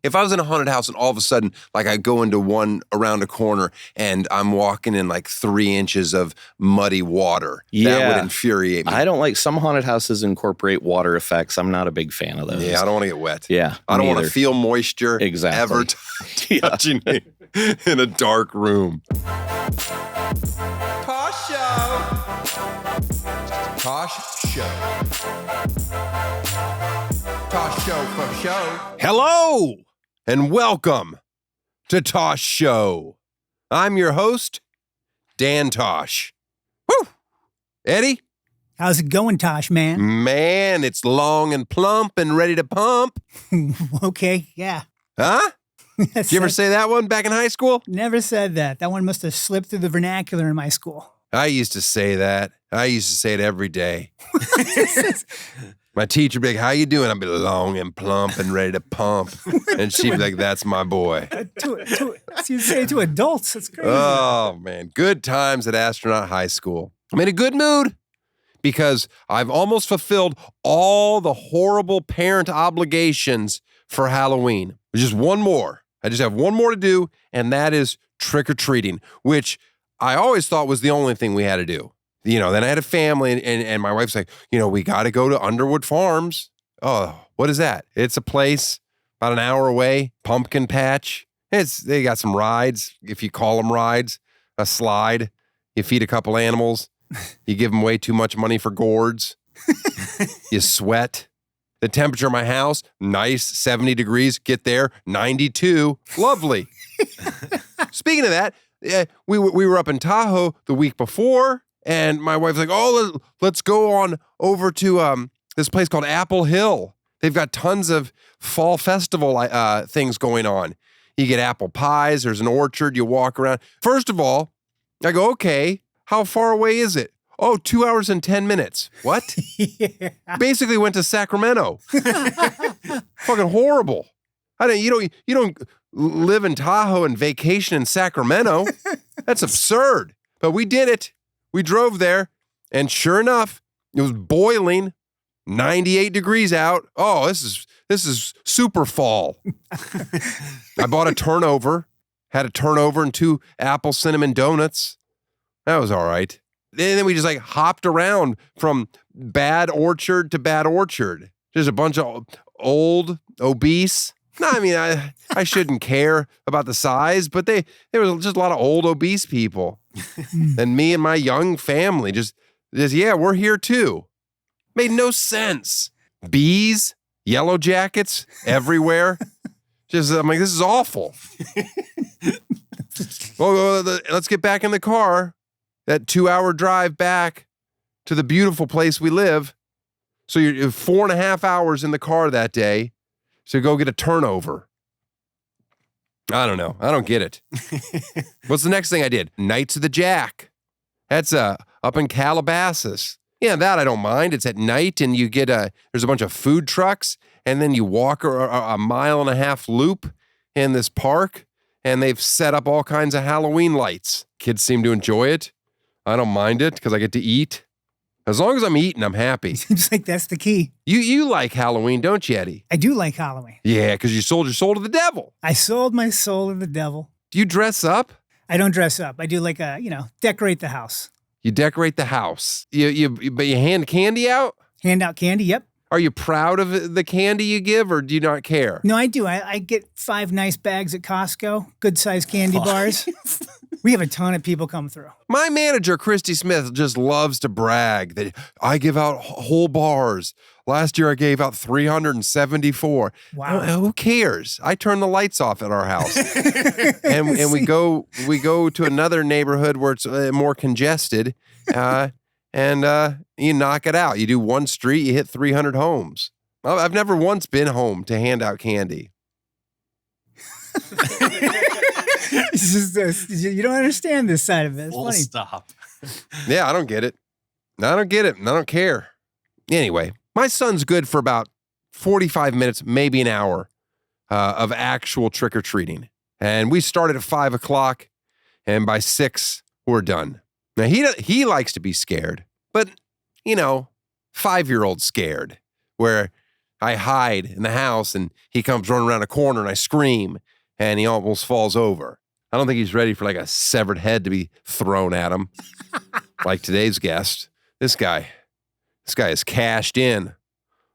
If I was in a haunted house and all of a sudden, like I go into one around a corner and I'm walking in like 3 inches of muddy water, that would infuriate me. I don't like, some haunted houses incorporate water effects. I'm not a big fan of those. Yeah, I don't want to get wet. Yeah. I don't want to feel moisture ever touching me in a dark room. Tosh Show. Tosh Show. Tosh Show for show. Hello and welcome to Tosh Show. I'm your host, Dan Tosh. Woo! Eddie? How's it going, Tosh, man? Man, it's long and plump and ready to pump. Okay, yeah. Huh? Did you ever say that one back in high school? Never said that. That one must have slipped through the vernacular in my school. I used to say that. I used to say it every day. My teacher would be like, how you doing? I'd be long and plump and ready to pump. And she'd be like, that's my boy. You say it to adults. That's crazy. Oh, man. Good times at Astronaut High School. I'm in a good mood because I've almost fulfilled all the horrible parent obligations for Halloween. There's just one more. I just have one more to do, and that is trick-or-treating, which I always thought was the only thing we had to do. You know, then I had a family, and my wife's like, you know, we got to go to Underwood Farms. Oh, what is that? It's a place about an hour away, pumpkin patch. They got some rides, if you call them rides, a slide. You feed a couple animals. You give them way too much money for gourds. You sweat. The temperature of my house, nice, 70 degrees. Get there, 92. Lovely. Speaking of that, we were up in Tahoe the week before, and my wife's like, oh, let's go on over to this place called Apple Hill. They've got tons of fall festival things going on. You get apple pies. There's an orchard. You walk around. First of all, I go, okay, how far away is it? Oh, 2 hours and 10 minutes. What? Yeah. Basically went to Sacramento. Fucking horrible. You don't live in Tahoe and vacation in Sacramento. That's absurd. But we did it. We drove there, and sure enough, it was boiling, 98 degrees out. Oh, this is super fall. I bought a turnover, had a turnover and 2 apple cinnamon donuts. That was all right. And then we just like hopped around from bad orchard to bad orchard. Just a bunch of old, obese. No, I mean, I shouldn't care about the size, but there was just a lot of old, obese people. And me and my young family just, yeah, we're here too. Made no sense. Bees, yellow jackets everywhere. I'm like, this is awful. Well, let's get back in the car. That 2-hour drive back to the beautiful place we live. So you're 4.5 hours in the car that day. So go get a turnover. I don't know. I don't get it. What's the next thing I did? Knights of the Jack. That's up in Calabasas. Yeah, that I don't mind. It's at night and you get there's a bunch of food trucks and then you walk a 1.5 mile loop in this park and they've set up all kinds of Halloween lights. Kids seem to enjoy it. I don't mind it because I get to eat. As long as I'm eating, I'm happy. Seems like that's the key. You like Halloween, don't you, Eddie? I do like Halloween. Yeah, because you sold your soul to the devil. I sold my soul to the devil. Do you dress up? I don't dress up. I do like decorate the house. You decorate the house. But you hand candy out? Hand out candy, yep. Are you proud of the candy you give, or do you not care? No, I do. I get 5 nice bags at Costco, good-sized candy bars. We have a ton of people come through. My manager, Christy Smith, just loves to brag that I give out whole bars. Last year, I gave out 374. Wow. Who cares? I turn the lights off at our house. and we go to another neighborhood where it's more congested, and you knock it out. You do one street, you hit 300 homes. I've never once been home to hand out candy. It's just, you don't understand this side of it. It's Full funny. stop. Yeah, I don't get it. I don't get it. I don't care. Anyway, my son's good for about 45 minutes, maybe an hour of actual trick-or-treating. And we started at 5 o'clock, and by 6, we're done. Now, he likes to be scared, but, 5-year-old scared, where I hide in the house and he comes running around a corner and I scream and he almost falls over. I don't think he's ready for like a severed head to be thrown at him. Like today's guest. This guy is cashed in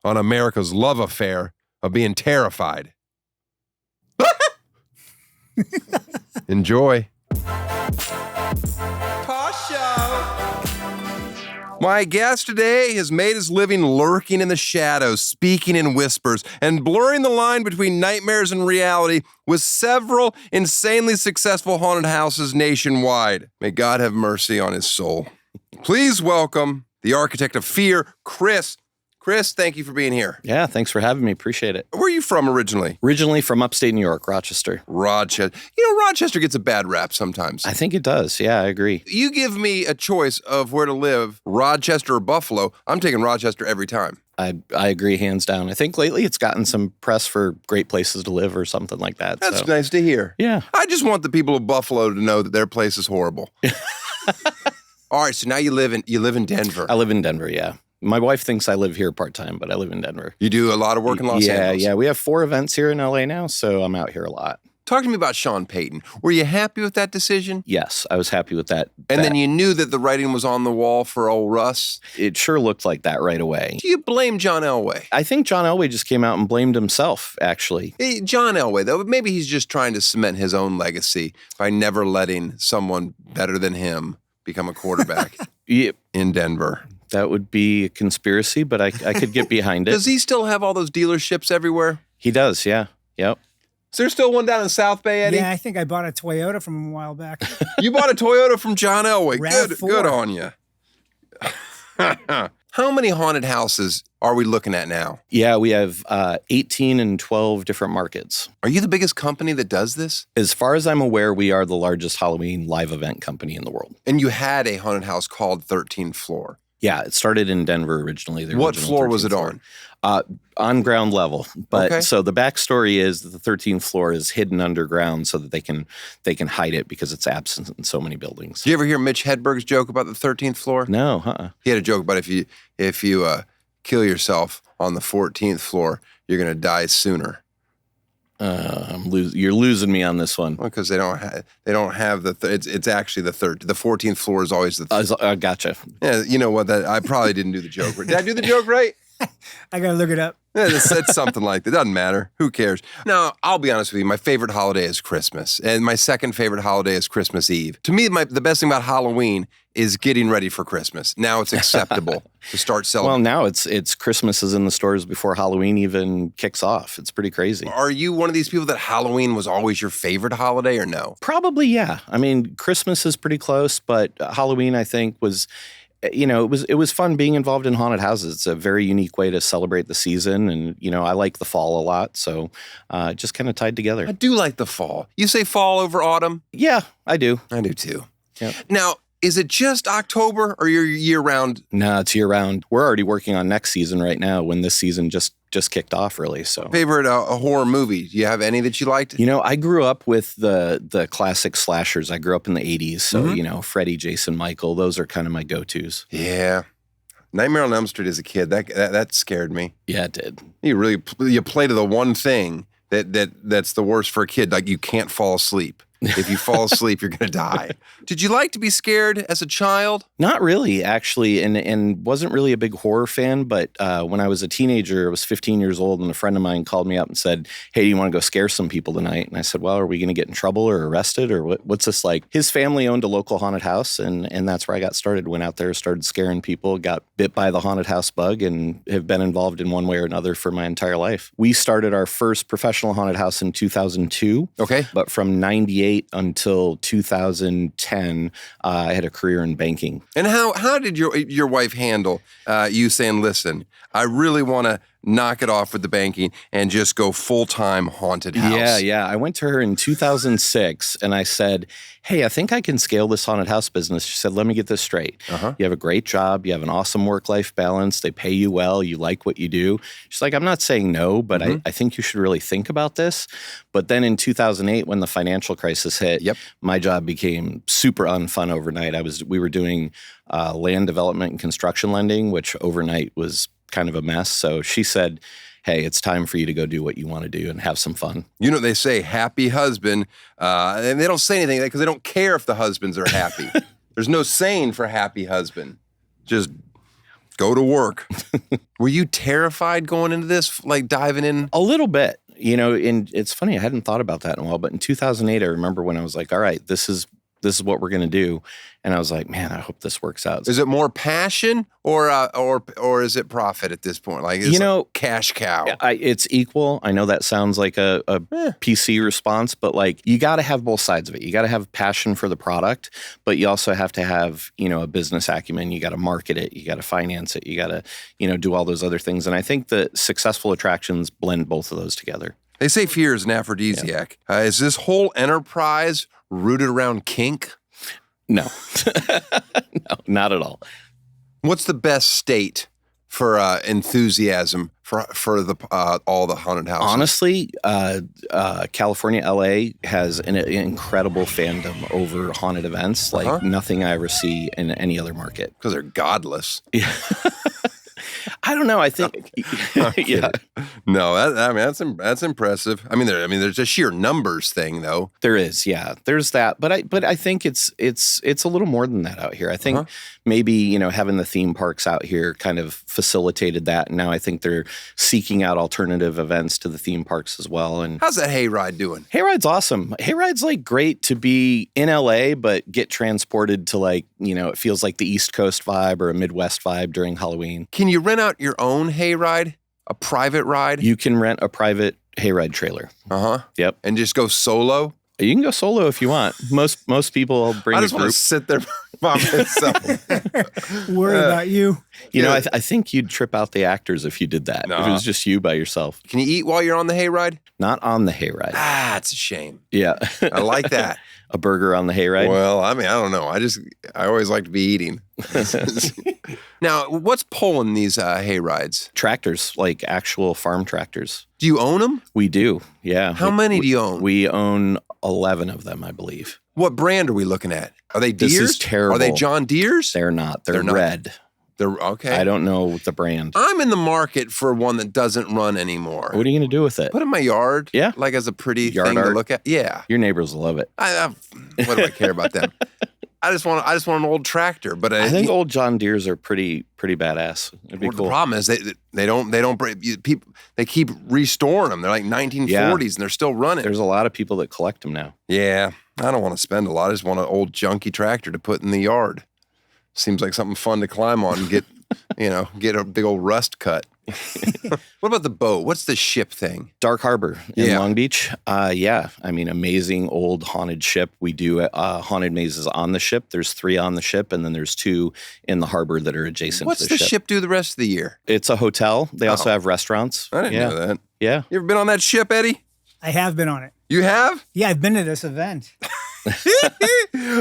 on America's love affair of being terrified. Enjoy. Tosh Show. My guest today has made his living lurking in the shadows, speaking in whispers, and blurring the line between nightmares and reality with several insanely successful haunted houses nationwide. May God have mercy on his soul. Please welcome the architect of fear, Chris. Chris, thank you for being here. Yeah, thanks for having me. Appreciate it. Where are you from originally? Originally from upstate New York, Rochester. Rochester. You know, Rochester gets a bad rap sometimes. I think it does. Yeah, I agree. You give me a choice of where to live, Rochester or Buffalo. I'm taking Rochester every time. I agree hands down. I think lately it's gotten some press for great places to live or something like that. That's so. nice to hear. Yeah. I just want the people of Buffalo to know that their place is horrible. All right, so now you live in Denver. I live in Denver, yeah. My wife thinks I live here part-time, but I live in Denver. You do a lot of work in Los Angeles. Yeah. We have 4 events here in LA now, so I'm out here a lot. Talk to me about Sean Payton. Were you happy with that decision? Yes, I was happy with that. And then you knew that the writing was on the wall for old Russ? It sure looked like that right away. Do you blame John Elway? I think John Elway just came out and blamed himself, actually. Hey, John Elway, though, maybe he's just trying to cement his own legacy by never letting someone better than him become a quarterback in Denver. That would be a conspiracy, but I could get behind it. Does he still have all those dealerships everywhere? He does, yeah. Yep. Is there still one down in South Bay, Eddie? Yeah, I think I bought a Toyota from him a while back. You bought a Toyota from John Elway. RAV4. Good on you. How many haunted houses are we looking at now? Yeah, we have 18 and 12 different markets. Are you the biggest company that does this? As far as I'm aware, we are the largest Halloween live event company in the world. And you had a haunted house called 13th Floor. Yeah, it started in Denver originally. What floor was it floor. on? On ground level. But Okay. So the backstory is that the 13th floor is hidden underground so that they can hide it because it's absent in so many buildings. Do you ever hear Mitch Hedberg's joke about the 13th floor? No, He had a joke about if you kill yourself on the 14th floor, you're going to die sooner. You're losing me on this one. Well, because they don't have the it's actually the third. The 14th floor is always the third. Gotcha. Yeah, you know what? That I probably didn't do the joke right. Did I do the joke right? I got to look it up. Yeah, it's something like that. It doesn't matter. Who cares? Now, I'll be honest with you. My favorite holiday is Christmas. And my second favorite holiday is Christmas Eve. To me, the best thing about Halloween is getting ready for Christmas. Now it's acceptable to start Well, celebrating. now it's Christmas is in the stores before Halloween even kicks off. It's pretty crazy. Are you one of these people that Halloween was always your favorite holiday or no? Probably, yeah. I mean, Christmas is pretty close, but Halloween, I think, was, it was fun being involved in haunted houses. It's a very unique way to celebrate the season, and I like the fall a lot, so it just kind of tied together. I do like the fall. You say fall over autumn? Yeah, I do. I do too. Yep. Now, is it just October or you're year-round? No, it's year round. We're already working on next season right now when this season just kicked off, really. So, Favorite a horror movie? Do you have any that you liked? I grew up with the classic slashers. I grew up in the 80s, so Freddy, Jason, Michael, those are kind of my go-tos. Yeah. Nightmare on Elm Street as a kid, that scared me. Yeah, it did. You play to the one thing that's the worst for a kid, like you can't fall asleep. If you fall asleep, you're going to die. Did you like to be scared as a child? Not really, actually, and wasn't really a big horror fan. But when I was a teenager, I was 15 years old, and a friend of mine called me up and said, "Hey, do you want to go scare some people tonight?" And I said, "Well, are we going to get in trouble or arrested or what's this like?" His family owned a local haunted house, and that's where I got started. Went out there, started scaring people, got bit by the haunted house bug, and have been involved in one way or another for my entire life. We started our first professional haunted house in 2002. Okay. But from 98 until 2010, I had a career in banking. And how did your wife handle you saying, "Listen, I really want to knock it off with the banking and just go full-time haunted house"? Yeah. I went to her in 2006 and I said, "Hey, I think I can scale this haunted house business." She said, "Let me get this straight. You have a great job. You have an awesome work-life balance. They pay you well. You like what you do." She's like, "I'm not saying no, but I think you should really think about this." But then in 2008, when the financial crisis hit, my job became super unfun overnight. We were doing land development and construction lending, which overnight was kind of a mess. So she said, hey, it's time for you to go do what you want to do and have some fun. You know, they say happy husband, and they don't say anything because they don't care if the husbands are happy. There's no saying for happy husband. Just go to work. Were you terrified going into this, like diving in? A little bit, and it's funny. I hadn't thought about that in a while, but in 2008, I remember when I was like, all right, this is what we're going to do. And I was like, man, I hope this works out. Is it more passion or is it profit at this point? Like, it's like cash cow. It's equal. I know that sounds like a PC response, but like you got to have both sides of it. You got to have passion for the product, but you also have to have, a business acumen. You got to market it. You got to finance it. You got to, do all those other things. And I think that successful attractions blend both of those together. They say fear is an aphrodisiac. Yeah. Is this whole enterprise rooted around kink? No. No, not at all. What's the best state for enthusiasm for the all the haunted houses? Honestly, California, LA has an incredible fandom over haunted events, like nothing I ever see in any other market. Because they're godless. Yeah. I don't know. I think, yeah. No, that's impressive. There's a sheer numbers thing, though. There is, yeah. There's that, but I think it's a little more than that out here. I think maybe having the theme parks out here kind of facilitated that, and now I think they're seeking out alternative events to the theme parks as well. And how's that hayride doing? Hayride's awesome. Hayride's like great to be in LA, but get transported to it feels like the East Coast vibe or a Midwest vibe during Halloween. Can you rent out your own hayride? A private ride? You can rent a private hayride trailer. Yep. And just go solo? You can go solo if you want. Most people will bring a group. I just want to sit there by myself. Worry about you. I think you'd trip out the actors if you did that. If it was just you by yourself. Can you eat while you're on the hayride? Not on the hayride. It's a shame. Yeah. I like that. A burger on the hayride? Well, I don't know. I always like to be eating. Now, what's pulling these hayrides? Tractors, like actual farm tractors. Do you own them? We do, yeah. How many do you own? We own 11 of them, I believe. What brand are we looking at? Are they Deeres? This is terrible. Are they John Deeres? They're not. They're red. They're okay. I don't know the brand. I'm in the market for one that doesn't run anymore. What are you going to do with it? Put it in my yard. Yeah. Like as a pretty yard thing art. to look at. Yeah. Your neighbors will love it. What do I care about them? I just want an old tractor. But I think old John Deeres are pretty badass. It'd be cool. The problem is they don't break. People, they keep restoring them. They're like 1940s and they're still running. There's a lot of people that collect them now. Yeah. I don't want to spend a lot. I just want an old junky tractor to put in the yard. Seems like something fun to climb on and get a big old rust cut. What about the boat? What's the ship thing? Dark Harbor in Long Beach. Amazing old haunted ship. We do haunted mazes on the ship. There's 3 on the ship, and then there's 2 in the harbor that are adjacent to the ship. What's the ship do the rest of the year? It's a hotel. They also have restaurants. I didn't know that. Yeah. You ever been on that ship, Eddie? I have been on it. You have? Yeah, I've been to this event.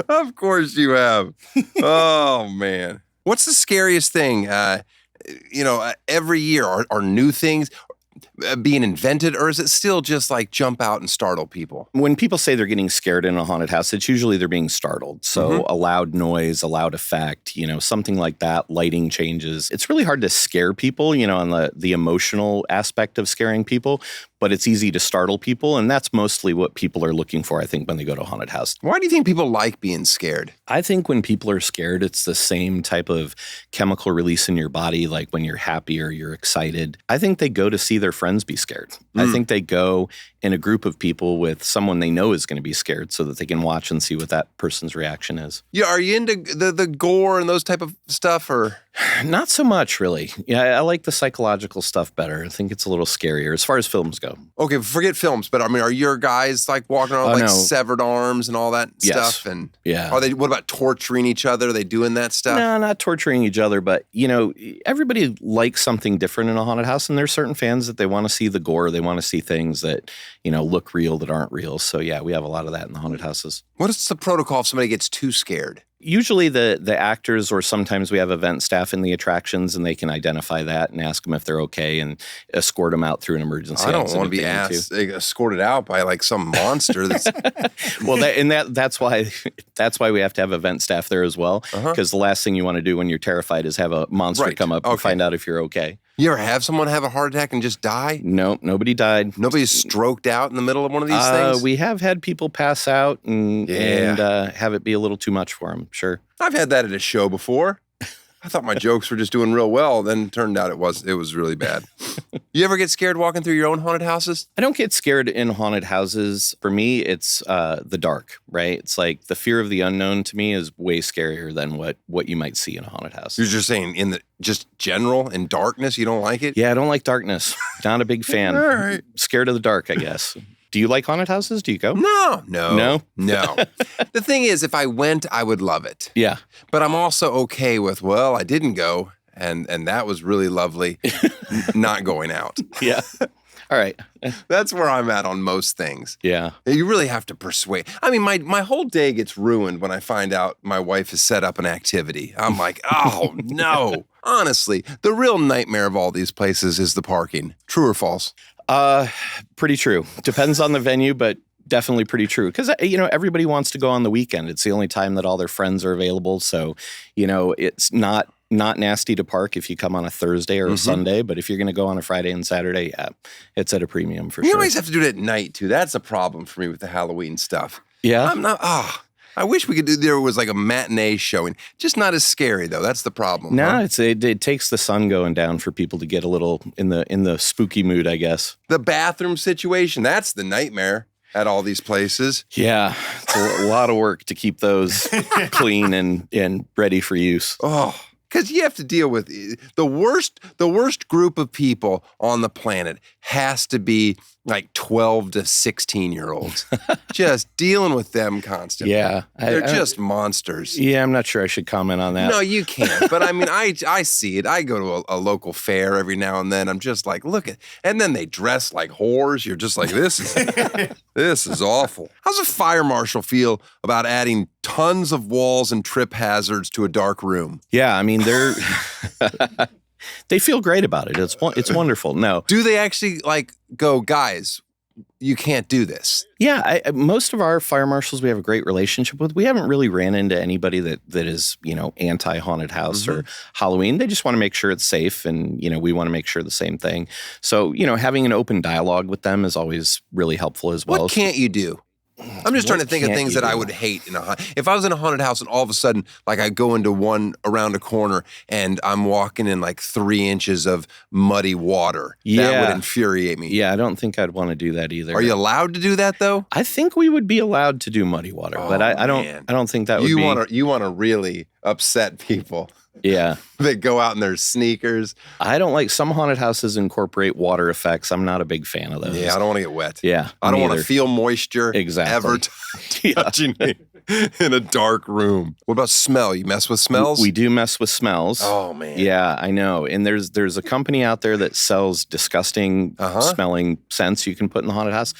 Of course you have. Oh, man. What's the scariest thing? Every year are new things being invented, or is it still just like jump out and startle people? When people say they're getting scared in a haunted house, it's usually they're being startled. So a loud noise, a loud effect, something like that, lighting changes. It's really hard to scare people, on the emotional aspect of scaring people. But it's easy to startle people, and that's mostly what people are looking for, I think, when they go to a haunted house. Why do you think people like being scared? I think when people are scared, it's the same type of chemical release in your body, like when you're happy or you're excited. I think they go to see their friends be scared. I think they go in a group of people with someone they know is going to be scared so that they can watch and see what that person's reaction is. Yeah, are you into the gore and those type of stuff, or? Not so much, really. Yeah, I like the psychological stuff better. I think it's a little scarier as far as films go. Okay, forget films, but are your guys like walking around with severed arms and all that stuff? And what about torturing each other? Are they doing that stuff? No, not torturing each other, but everybody likes something different in a haunted house, and there's certain fans that they want to see the gore. They want to see things that, look real that aren't real. So yeah, we have a lot of that in the haunted houses. What is the protocol if somebody gets too scared? Usually the actors, or sometimes we have event staff in the attractions, and they can identify that and ask them if they're okay and escort them out through an emergency. I don't want to be escorted out by like some monster. That's that's why we have to have event staff there as well, because the last thing you want to do when you're terrified is have a monster come up and find out if you're okay. You ever have someone have a heart attack and just die? No, nobody died. Nobody's stroked out in the middle of one of these things? We have had people pass out and have it be a little too much for them, sure. I've had that at a show before. I thought my jokes were just doing real well. Then it turned out it was really bad. You ever get scared walking through your own haunted houses? I don't get scared in haunted houses. For me, it's the dark, right? It's like the fear of the unknown to me is way scarier than what you might see in a haunted house. You're just saying in the just general in darkness, you don't like it? Yeah, I don't like darkness. Not a big fan. All right. Scared of the dark, I guess. Do you like haunted houses? Do you go? No. No? The thing is, if I went, I would love it. Yeah. But I'm also okay with, well, I didn't go, and that was really lovely, not going out. Yeah. All right. That's where I'm at on most things. Yeah. You really have to persuade. I mean, my whole day gets ruined when I find out my wife has set up an activity. I'm like, oh, no. Honestly, the real nightmare of all these places is the parking. True or false? Pretty true. Depends on the venue, but definitely pretty true. Because, everybody wants to go on the weekend. It's the only time that all their friends are available. So, it's not nasty to park if you come on a Thursday or a Sunday. But if you're going to go on a Friday and Saturday, yeah, it's at a premium for sure. You always have to do it at night, too. That's a problem for me with the Halloween stuff. Yeah? I'm not, I wish we could do, there was like a matinee showing. Just not as scary, though. That's the problem. No, huh? it takes the sun going down for people to get a little in the spooky mood, I guess. The bathroom situation, that's the nightmare at all these places. Yeah, it's a lot of work to keep those clean and ready for use. Oh, because you have to deal with the worst group of people on the planet has to be like 12 to 16-year-olds. Just dealing with them constantly. Yeah. They're just monsters. Yeah, I'm not sure I should comment on that. No, you can't. But I mean, I see it. I go to a local fair every now and then. I'm just like, look at, and then they dress like whores. You're just like, this is awful. How's a fire marshal feel about adding tons of walls and trip hazards to a dark room? Yeah, I mean, they feel great about it. It's wonderful. No. Do they actually like go, guys, you can't do this? Yeah, most of our fire marshals we have a great relationship with. We haven't really ran into anybody that is, anti-haunted house or Halloween. They just want to make sure it's safe, and, we want to make sure the same thing. So, having an open dialogue with them is always really helpful as well. What can't you do? I'm just trying to think of things that I would hate if I was in a haunted house and all of a sudden, like I go into one around a corner and I'm walking in like 3 inches of muddy water. Yeah. That would infuriate me. Yeah, I don't think I'd want to do that either. Are you allowed to do that though? I think we would be allowed to do muddy water, but I don't think that would be. You want to really upset people. Yeah. They go out in their sneakers. I don't like, some haunted houses incorporate water effects. I'm not a big fan of those. Yeah, I don't want to get wet. Yeah. I don't want to feel moisture ever Yeah. touching me in a dark room. What about smell? You mess with smells? We do mess with smells. Oh, man. Yeah, I know. And there's a company out there that sells disgusting smelling scents you can put in the haunted house.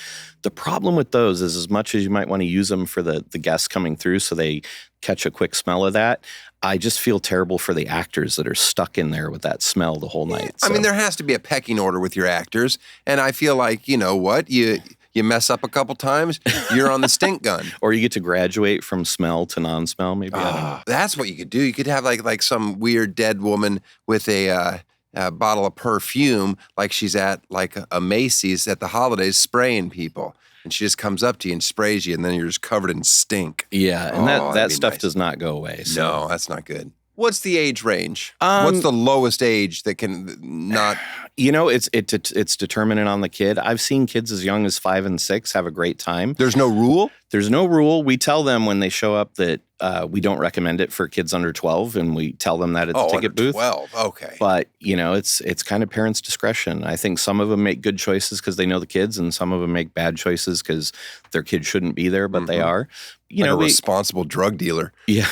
The problem with those is, as much as you might want to use them for the guests coming through so they catch a quick smell of that, I just feel terrible for the actors that are stuck in there with that smell the whole night. I mean, there has to be a pecking order with your actors. And I feel like, you know what? You mess up a couple times, you're on the stink gun. Or you get to graduate from smell to non-smell, maybe. I don't know. That's what you could do. You could have like some weird dead woman with a bottle of perfume, like she's at like a Macy's at the holidays spraying people. And she just comes up to you and sprays you, and then you're just covered in stink. Yeah, and that stuff does not go away. So. No, that's not good. What's the age range? What's the lowest age that can not? It's determinant on the kid. I've seen kids as young as 5 and 6 have a great time. There's no rule? There's no rule. We tell them when they show up that we don't recommend it for kids under 12, and we tell them that at the ticket booth. 12, okay. But, it's kind of parents' discretion. I think some of them make good choices because they know the kids, and some of them make bad choices because their kids shouldn't be there, but they are. Like a responsible drug dealer. Yeah.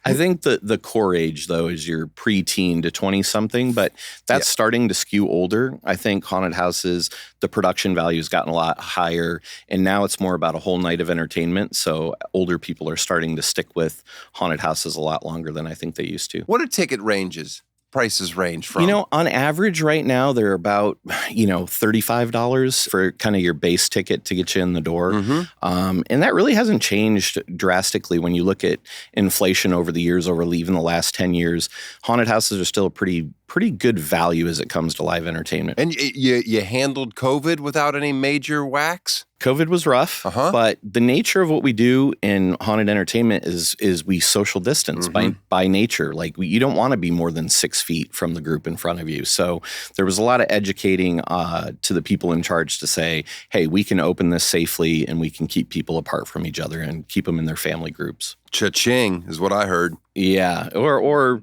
I think the core age, though, is your preteen to 20-something, but that's starting to skew older. I think haunted houses, the production value has gotten a lot higher, and now it's more about a whole night of entertainment. So older people are starting to stick with haunted houses a lot longer than I think they used to. What are ticket prices range from? On average right now, they're about, $35 for kind of your base ticket to get you in the door. And that really hasn't changed drastically when you look at inflation over the years, over even the last 10 years. Haunted houses are still a pretty pretty good value as it comes to live entertainment. And you handled COVID without any major whacks? COVID was rough, but the nature of what we do in haunted entertainment is we social distance by nature. Like you don't want to be more than 6 feet from the group in front of you. So there was a lot of educating to the people in charge to say, hey, we can open this safely and we can keep people apart from each other and keep them in their family groups. Cha-ching is what I heard. Yeah, or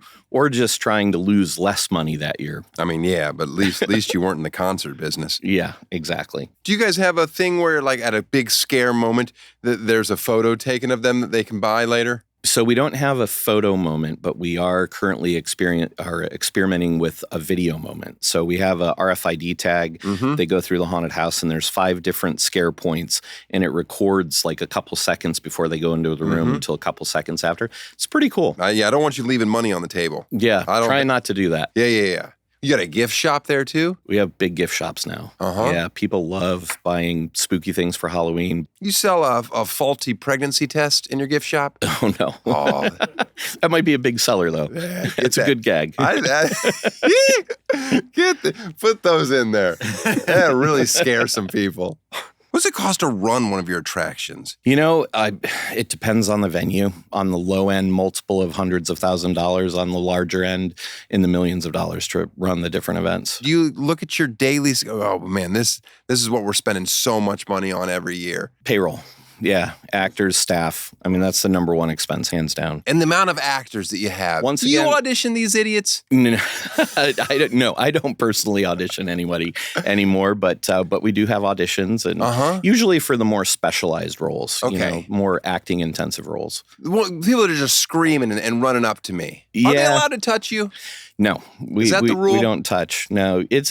just trying to lose less money that year. I mean, yeah, but at least you weren't in the concert business. Yeah, exactly. Do you guys have a thing where, like, at a big scare moment, that there's a photo taken of them that they can buy later? So we don't have a photo moment, but we are currently experimenting with a video moment. So we have a RFID tag. They go through the haunted house, and there's 5 different scare points, and it records like a couple seconds before they go into the room until a couple seconds after. It's pretty cool. Yeah, I don't want you leaving money on the table. Yeah, try not to do that. Yeah. You got a gift shop there too? We have big gift shops now. Yeah, people love buying spooky things for Halloween. You sell a faulty pregnancy test in your gift shop? Oh, no. Oh. That might be a big seller, though. It's a good gag. Put those in there. That'll really scare some people. What's it cost to run one of your attractions? You know, it depends on the venue. On the low end, multiple of hundreds of $1,000s. On the larger end, in the millions of dollars to run the different events. Do you look at your dailies? Oh, man, this is what we're spending so much money on every year. Payroll. Yeah, actors, staff. I mean, that's the number one expense, hands down. And the amount of actors that you have. Once do again, you audition these idiots? No, I don't personally audition anybody anymore, but we do have auditions, and usually for the more specialized roles, more acting intensive roles. People that are just screaming and running up to me. Are they allowed to touch you? No, is that the rule? We don't touch. No, it's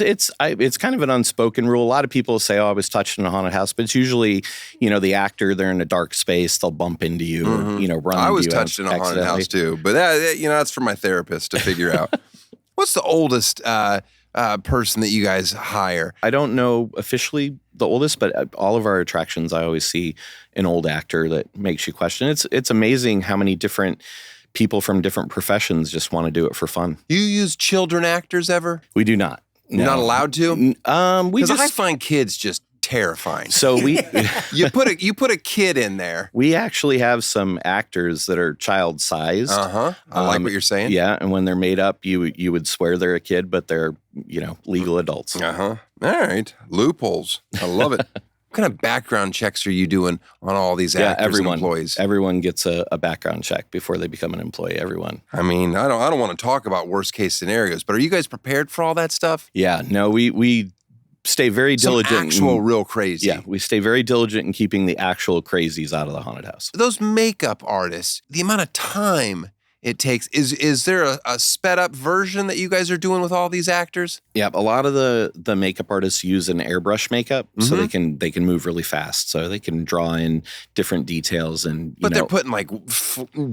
kind of an unspoken rule. A lot of people say, "Oh, I was touched in a haunted house," but it's usually, the actor. They're in a dark space. They'll bump into you, or, run into you. I was touched in a haunted house too, but that's for my therapist to figure out. What's the oldest person that you guys hire? I don't know officially the oldest, but all of our attractions, I always see an old actor that makes you question. It's amazing how many different people from different professions just want to do it for fun. You use children actors ever? We do not. No. You're not allowed to? Because I find kids just terrifying. So you put a kid in there. We actually have some actors that are child sized. I like what you're saying. Yeah, and when they're made up, you would swear they're a kid, but they're legal adults. All right, loopholes. I love it. What kind of background checks are you doing on all these actors and employees? Everyone gets a background check before they become an employee. Everyone. I mean, I don't want to talk about worst case scenarios, but are you guys prepared for all that stuff? Yeah. No, we stay very diligent. Actual real crazy. Yeah, we stay very diligent in keeping the actual crazies out of the haunted house. Those makeup artists, the amount of time it takes, is there a sped up version that you guys are doing with all these actors? Yeah, a lot of the makeup artists use an airbrush makeup, so they can move really fast, so they can draw in different details But they're putting like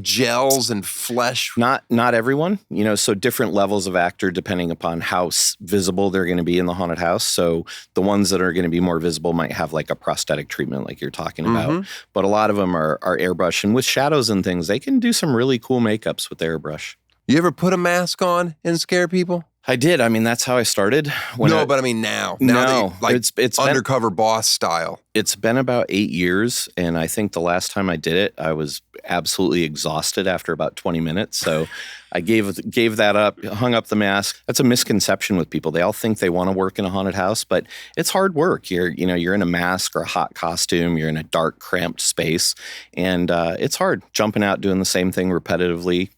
gels and flesh. Not everyone, so different levels of actor depending upon how visible they're going to be in the haunted house. So the ones that are going to be more visible might have like a prosthetic treatment, like you're talking about. But a lot of them are airbrush, and with shadows and things, they can do some really cool makeups with airbrush. You ever put a mask on and scare people? I did. I mean, that's how I started. But I mean now. No, it's undercover boss style. It's been about 8 years, and I think the last time I did it, I was absolutely exhausted after about 20 minutes. So I gave that up, hung up the mask. That's a misconception with people. They all think they want to work in a haunted house, but it's hard work. You're in a mask or a hot costume. You're in a dark, cramped space, and it's hard jumping out doing the same thing repetitively.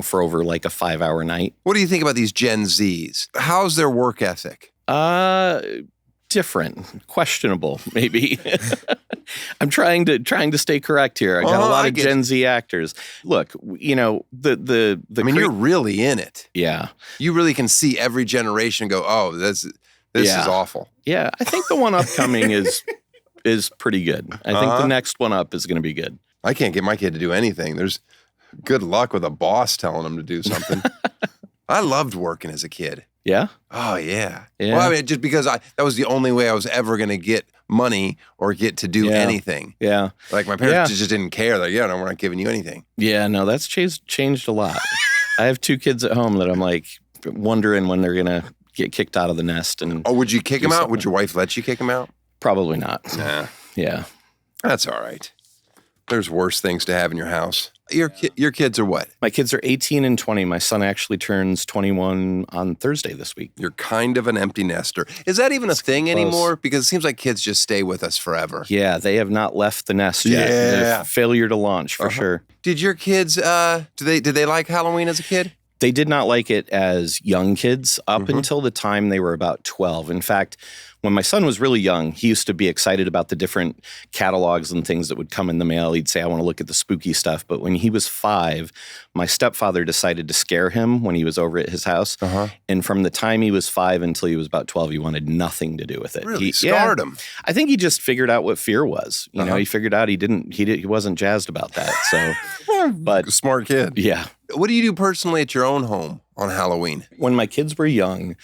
For over like a 5-hour night. What do you think about these Gen Zs? How's their work ethic? Different, questionable, maybe. I'm trying to stay correct here. I got a lot of Gen Z actors. Look, the. I mean, you're really in it. Yeah, you really can see every generation and go, oh, this is awful. Yeah, I think the one upcoming is pretty good. I think the next one up is going to be good. I can't get my kid to do anything. There's good luck with a boss telling him to do something. I loved working as a kid. Yeah? Oh, yeah. Well, I mean, just because that was the only way I was ever going to get money or get to do anything. Yeah. Like my parents just didn't care. Like, no, we're not giving you anything. Yeah, no, that's changed a lot. I have 2 kids at home that I'm like, wondering when they're going to get kicked out of the nest. And Oh, would you kick him out? Would your wife let you kick him out? Probably not. Nah, Yeah. that's all right. There's worse things to have in your house. Your kids are what? My kids are 18 and 20. My son actually turns 21 on Thursday this week. You're kind of an empty nester. Is that even a thing anymore? Because it seems like kids just stay with us forever. Yeah, they have not left the nest yet. Yeah. They're failure to launch for sure. Did your kids, did they like Halloween as a kid? They did not like it as young kids up until the time they were about 12. In fact, when my son was really young, he used to be excited about the different catalogs and things that would come in the mail. He'd say, I want to look at the spooky stuff. But when he was 5, my stepfather decided to scare him when he was over at his house. And from the time he was 5 until he was about 12, he wanted nothing to do with it. Really scarred him. I think he just figured out what fear was. You know, he figured out he wasn't jazzed about that. So, but Smart kid. yeah. What do you do personally at your own home on Halloween? When my kids were young,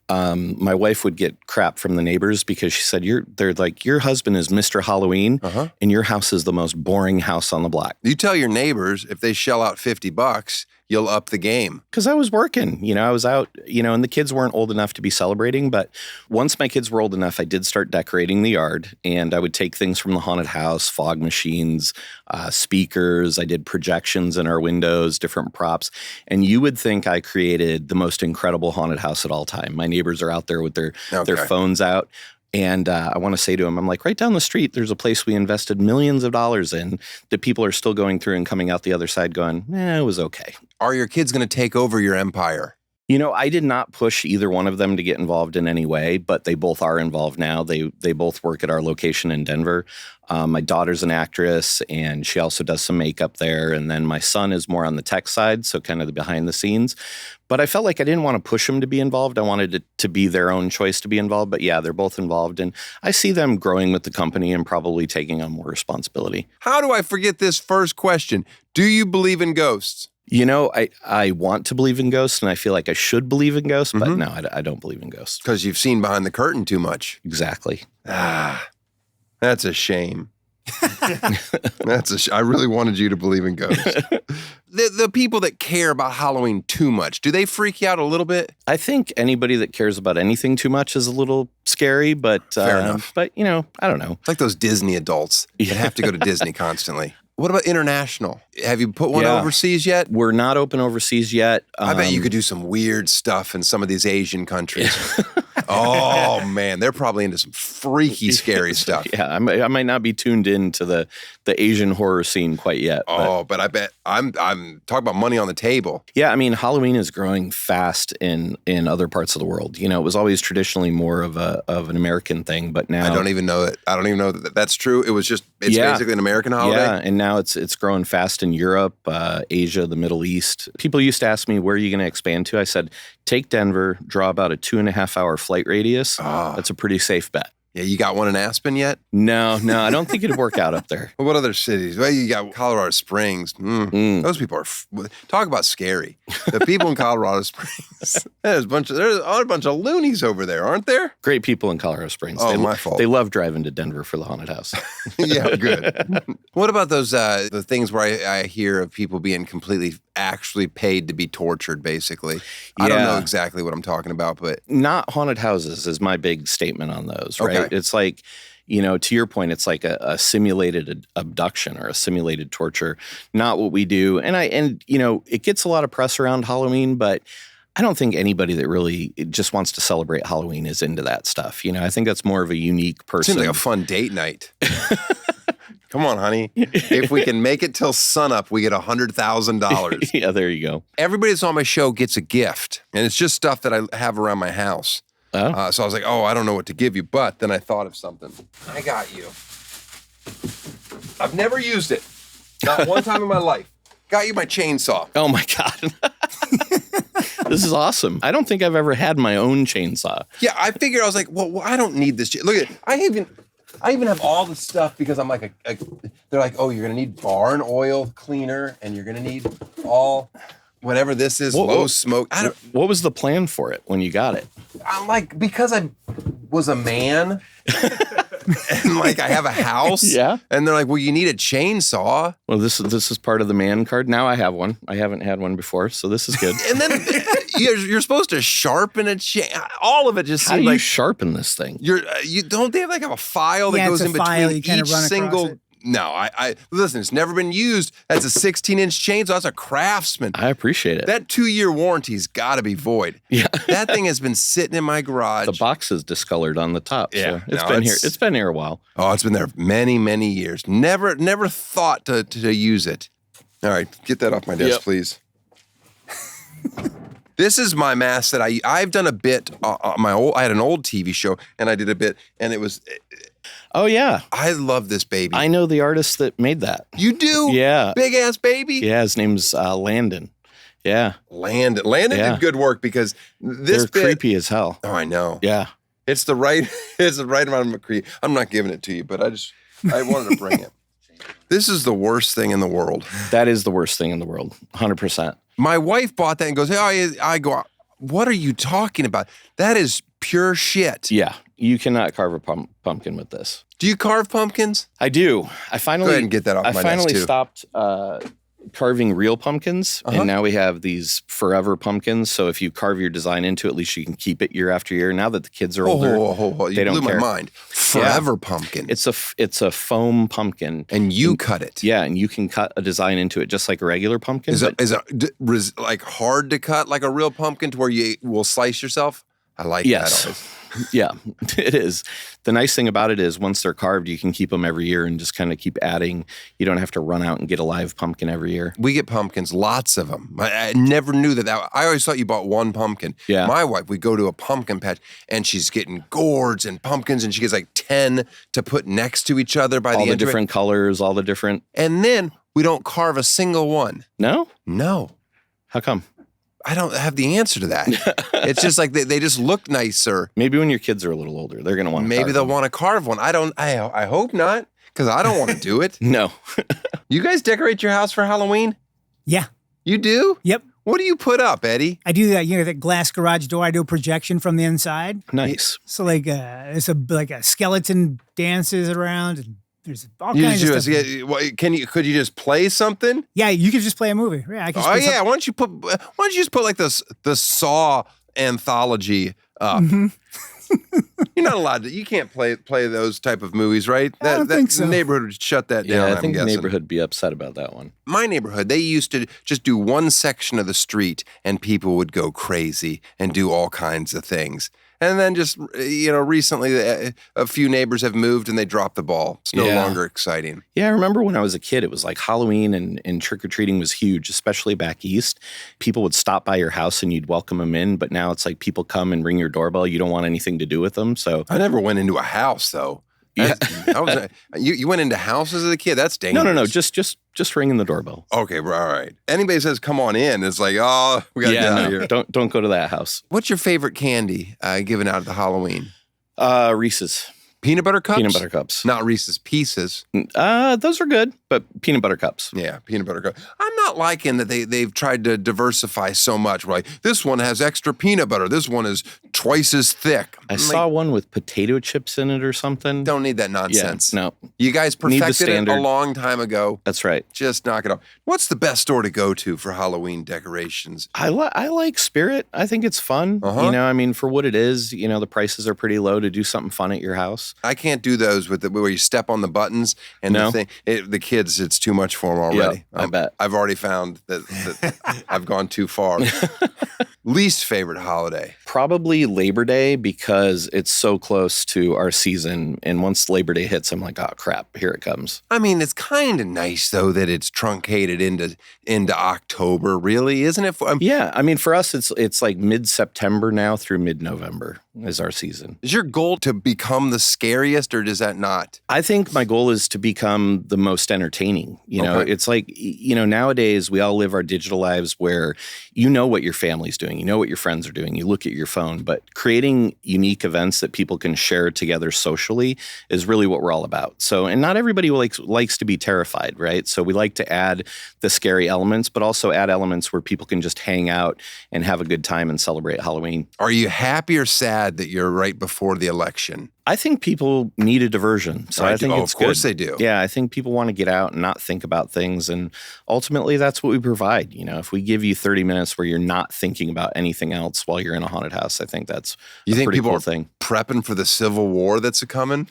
my wife would get crap from the neighbors because she said, they're like, your husband is Mr. Halloween and your house is the most boring house on the block. You tell your neighbors if they shell out $50, you'll up the game. Because I was working, I was out, and the kids weren't old enough to be celebrating. But once my kids were old enough, I did start decorating the yard, and I would take things from the haunted house, fog machines, speakers. I did projections in our windows, different props. And you would think I created the most incredible haunted house at all time. My neighbors are out there with their phones out. And I want to say to him, I'm like, right down the street, there's a place we invested millions of dollars in that people are still going through and coming out the other side going, it was okay. Are your kids going to take over your empire? I did not push either one of them to get involved in any way, but they both are involved now. They both work at our location in Denver. My daughter's an actress, and she also does some makeup there. And then my son is more on the tech side, so kind of the behind the scenes. But I felt like I didn't want to push them to be involved. I wanted it to be their own choice to be involved. But yeah, they're both involved. And I see them growing with the company and probably taking on more responsibility. How do I forget this first question? Do you believe in ghosts? I want to believe in ghosts, and I feel like I should believe in ghosts, but no, I don't believe in ghosts. Because you've seen behind the curtain too much. Exactly. That's a shame. I really wanted you to believe in ghosts. The people that care about Halloween too much, do they freak you out a little bit? I think anybody that cares about anything too much is a little scary, but Fair enough. But I don't know. It's like those Disney adults that have to go to Disney constantly. What about international? Have you put one overseas yet? We're not open overseas yet. I bet you could do some weird stuff in some of these Asian countries. Oh, man. They're probably into some freaky, scary stuff. Yeah, I might not be tuned into the Asian horror scene quite yet. But I bet I'm talking about money on the table. Yeah, I mean, Halloween is growing fast in other parts of the world. It was always traditionally more of an American thing, but now I don't even know that that's true. It's basically an American holiday. Yeah, and now it's growing fast in Europe, Asia, the Middle East. People used to ask me, where are you going to expand to? I said, take Denver, draw about a 2.5-hour flight radius. That's a pretty safe bet. Yeah, you got one in Aspen yet? No, I don't think it'd work out up there. Well, what other cities? Well, you got Colorado Springs. Those people are talk about scary. The people in Colorado Springs. There's a bunch of loonies over there, aren't there? Great people in Colorado Springs. My fault. They love driving to Denver for the haunted house. Yeah, good. What about those the things where I hear of people being completely actually paid to be tortured, basically? I don't know exactly what I'm talking about, but not haunted houses is my big statement on those, right? Okay. It's like, to your point, it's like a simulated abduction or a simulated torture, not what we do. And it gets a lot of press around Halloween, but I don't think anybody that really just wants to celebrate Halloween is into that stuff. I think that's more of a unique person. Seems like a fun date night. Come on, honey. If we can make it till sunup, we get $100,000. Yeah, there you go. Everybody that's on my show gets a gift, and it's just stuff that I have around my house. Oh. So I was like, I don't know what to give you, but then I thought of something. I got you. I've never used it. Not one time in my life. Got you my chainsaw. Oh, my God. This is awesome. I don't think I've ever had my own chainsaw. Yeah, I figured, I was like, well, I don't need this. Look at it. I even have all the stuff because I'm like they're like, you're going to need barn oil cleaner and you're going to need all whatever this is, low smoke. What was the plan for it when you got it? I'm like, because I was a man and like I have a house. Yeah. And they're like, well, you need a chainsaw. Well, this is part of the man card. Now I have one. I haven't had one before, so this is good. And then you're supposed to sharpen a chain. All of it just How do seems you like sharpen this thing? you don't they have like a file that Yeah, goes it's in a file, between you kinda each run across single. it. No, I listen. It's never been used. That's a 16-inch chainsaw. That's a Craftsman. I appreciate it. That 2-year warranty's got to be void. Yeah. That thing has been sitting in my garage. The box is discolored on the top. Yeah, So it's no, been here. it's- It's been here a while. Oh, it's been there many, many years. Never thought to use it. All right, get that off my desk, Yep. please. This is my mask that I've done a bit. I had an old TV show, and I did a bit, and it was. Oh yeah. I love this baby. I know the artist that made that. You do? Yeah. Big ass baby. Yeah, his name's Landon. Yeah. Landon Yeah. did good work because this They're bit. creepy as hell. Oh, I know. Yeah. It's the right amount of creepy. I'm not giving it to you, but I wanted to bring it. This is the worst thing in the world. That is the worst thing in the world. 100%. My wife bought that and goes, "Hey, I go, what are you talking about? That is pure shit." Yeah. You cannot carve a pumpkin with this. Do you carve pumpkins? I do. Go ahead and get that off I my finally desk too. stopped carving real pumpkins, Uh-huh. and now we have these forever pumpkins. So if you carve your design into it, at least you can keep it year after year. Now that the kids are older, You they don't blew care. my mind. Forever pumpkin. It's a foam pumpkin. And you cut it. Yeah, and you can cut a design into it just like a regular pumpkin. Is but it like hard to cut like a real pumpkin to where you will slice yourself? I like Yes. that always. Yeah, it is. The nice thing about it is once they're carved, you can keep them every year and just kind of keep adding. You don't have to run out and get a live pumpkin every year. We get pumpkins, lots of them. I never knew that. I always thought you bought one pumpkin. Yeah. My wife, we go to a pumpkin patch and she's getting gourds and pumpkins and she gets like 10 to put next to each other by All the the end of it. different colors, all the different. And then we don't carve a single one. No? No. How come? I don't have the answer to that. It's just like they just look nicer. Maybe when your kids are a little older, they're going to want to. Maybe they'll want to carve one. I hope not, because I don't want to do it. No. You guys decorate your house for Halloween? Yeah. You do? Yep. What do you put up, Eddie? I do that. That glass garage door. I do a projection from the inside. Nice. So it's like a skeleton dances around, and there's all You kinds of just, stuff. could you just play something? Yeah, you could just play a movie. Yeah, I can. Oh yeah, why don't you just put like the Saw anthology up? Mm-hmm. You're not allowed to. You can't play those type of movies, right? I don't think so. The neighborhood would shut that Yeah, down. I think I'm the guessing. neighborhood would be upset about that one. My neighborhood, they used to just do one section of the street, and people would go crazy and do all kinds of things. And then just, recently a few neighbors have moved and they dropped the ball. It's no Yeah. longer exciting. Yeah, I remember when I was a kid, it was like Halloween and trick-or-treating was huge, especially back east. People would stop by your house and you'd welcome them in, but now it's like people come and ring your doorbell. You don't want anything to do with them, so... I never went into a house, though. Yeah. You went into houses as a kid? That's dangerous. No, just ringing the doorbell. Okay, all right. Anybody says, come on in, it's like, oh, we got to get out of here. Don't go to that house. What's your favorite candy given out at the Halloween? Reese's. Peanut butter cups? Peanut butter cups. Not Reese's Pieces. Those are good, but peanut butter cups. Yeah, peanut butter cups. I'm not liking that they've tried to diversify so much. Right, this one has extra peanut butter. This one is twice as thick. I saw one with potato chips in it or something. Don't need that nonsense. Yeah, no, You guys Need the perfected it a standard. long time ago. that's right. Just knock it off. What's the best store to go to for Halloween decorations? I like Spirit. I think it's fun. Uh-huh. For what it is, the prices are pretty low to do something fun at your house. I can't do those where you step on the buttons and No. the kids. It's too much for them already. Yeah, I bet. I've already found that I've gone too far. Least favorite holiday. Probably Labor Day because it's so close to our season. And once Labor Day hits, I'm like, oh crap, here it comes. I mean, it's kind of nice though that it's truncated into October. Really, isn't it? Yeah, for us, it's like mid-September now through mid-November is our season. Is your goal to become the scariest, or does that not? I think my goal is to become the most entertaining. Okay. It's like, nowadays we all live our digital lives where what your family's doing, what your friends are doing, you look at your phone, but creating unique events that people can share together socially is really what we're all about. So, and not everybody likes to be terrified, right? So we like to add the scary elements, but also add elements where people can just hang out and have a good time and celebrate Halloween. Are you happy or sad that you're right before the election? I think people need a diversion. So I think it's good. Of course they do. Yeah, I think people want to get out and not think about things. And ultimately, that's what we provide. You know, if we give you 30 minutes where you're not thinking about anything else while you're in a haunted house, I think that's You a think pretty people cool are thing. prepping for the Civil War that's coming?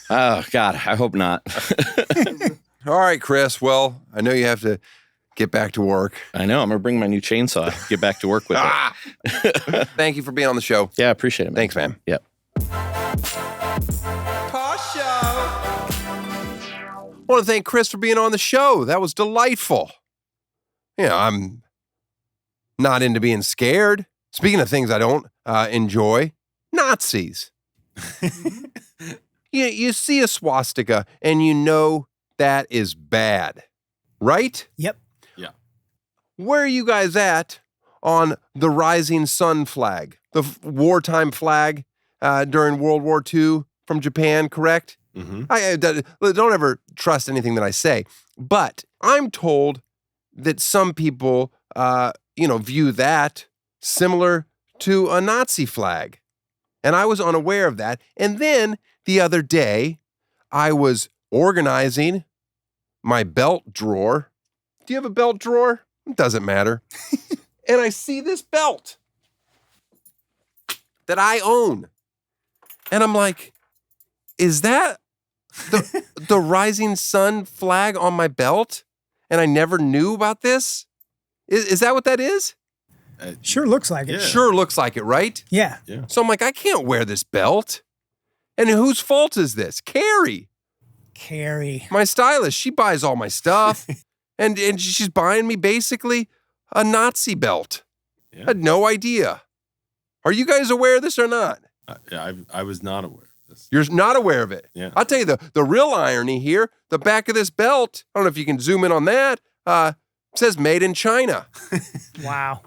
Oh, God, I hope not. All right, Chris. Well, I know you have to get back to work. I know. I'm going to bring my new chainsaw, get back to work with it. Thank you for being on the show. Yeah, I appreciate it, man. Thanks, man. Yep. Tosh Show. I want to thank Chris for being on the show. That was delightful. You know, I'm not into being scared. Speaking of things I don't enjoy, Nazis. You see a swastika and you know that is bad, right? Yep. Where are you guys at on the rising sun flag, the wartime flag during World War II from Japan, correct? Mm-hmm. I don't ever trust anything that I say, but I'm told that some people, view that similar to a Nazi flag, and I was unaware of that. And then the other day, I was organizing my belt drawer. Do you have a belt drawer? It doesn't matter. And I see this belt that I own, and I'm like, is that the rising sun flag on my belt? And I never knew about this? Is that what that is? Sure looks like it. Yeah. Sure looks like it, right? Yeah. So I'm like, I can't wear this belt. And whose fault is this? Carrie, Carrie. my stylist. She buys all my stuff. and she's buying me basically a Nazi belt. Yeah. I had no idea. Are you guys aware of this or not? I was not aware of this. You're not aware of it. Yeah. I'll tell you the real irony here. The back of this belt, I don't know if you can zoom in on that, says made in China. Wow.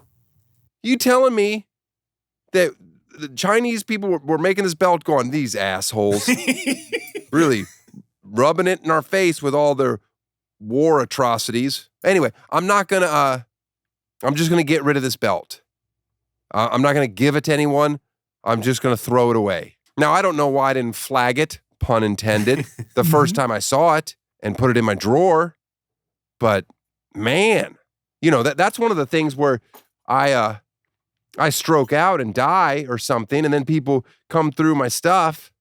You telling me that the Chinese people were making this belt going, these assholes, really rubbing it in our face with all their war atrocities. Anyway, I'm just going to get rid of this belt. I'm not going to give it to anyone. I'm just going to throw it away. Now, I don't know why I didn't flag it, pun intended, the first time I saw it and put it in my drawer. But man, that's one of the things where I stroke out and die or something, and then people come through my stuff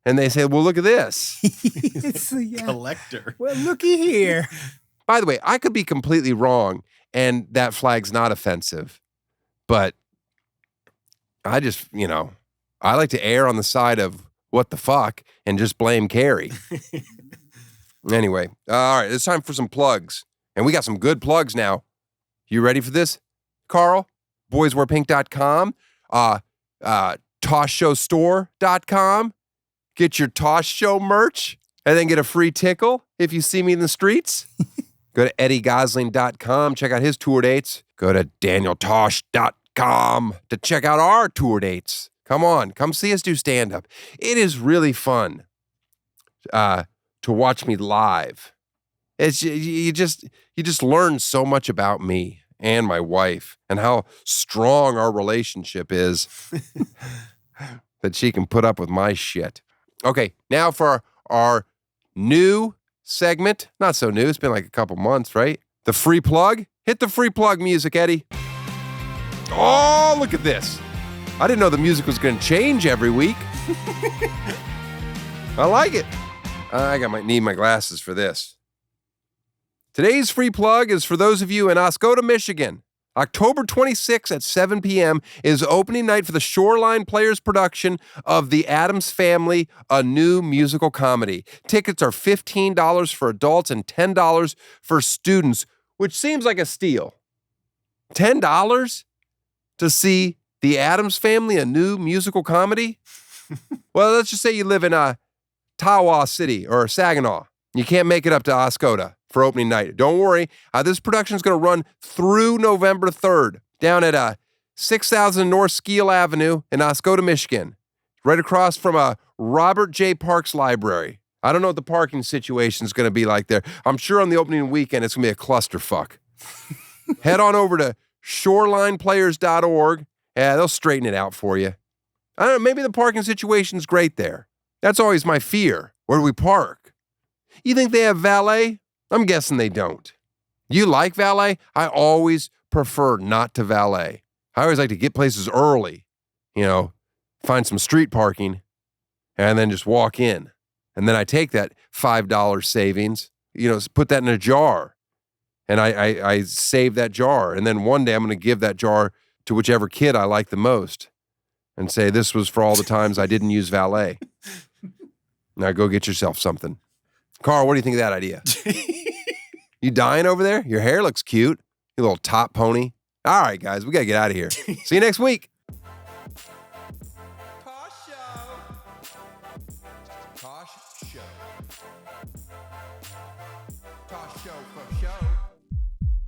and they say, well, look at this. Collector. Well, looky here. By the way, I could be completely wrong and that flag's not offensive, but I just, I like to err on the side of what the fuck and just blame Carrie. Anyway, all right, it's time for some plugs. And we got some good plugs now. You ready for this, Carl? boyswearpink.com, toshshowstore.com. Get your Tosh Show merch and then get a free tickle if you see me in the streets. Go to eddiegossling.com, check out his tour dates. Go to danieltosh.com to check out our tour dates. Come on, come see us do stand-up. It is really fun to watch me live. It's you just learn so much about me and my wife and how strong our relationship is that she can put up with my shit. Okay, now for our new segment. Not so new. It's been like a couple months, right? The free plug. Hit the free plug music, Eddie. Oh, look at this. I didn't know the music was going to change every week. I like it. I need my glasses for this. Today's free plug is for those of you in Oscoda, Michigan. October 26th at 7 p.m. is opening night for the Shoreline Players production of The Addams Family, a new musical comedy. Tickets are $15 for adults and $10 for students, which seems like a steal. $10 to see The Addams Family, a new musical comedy? Well, let's just say you live in Tawa City or Saginaw. You can't make it up to Oscoda for opening night. Don't worry. This production is going to run through November 3rd down at 6000 North Skeel Avenue in Oscoda, Michigan, right across from Robert J. Parks Library. I don't know what the parking situation is going to be like there. I'm sure on the opening weekend it's going to be a clusterfuck. Head on over to shorelineplayers.org. Yeah, they'll straighten it out for you. I don't know, maybe the parking situation's great there. That's always my fear. Where do we park? You think they have valet? I'm guessing they don't. You like valet? I always prefer not to valet. I always like to get places early, find some street parking, and then just walk in. And then I take that $5 savings, put that in a jar. And I save that jar. And then one day I'm going to give that jar to whichever kid I like the most and say, this was for all the times I didn't use valet. Now go get yourself something. Carl, what do you think of that idea? You dying over there? Your hair looks cute. You little top pony. All right, guys, we got to get out of here. See you next week. Tosh Show. Tosh Show. Tosh Show for show.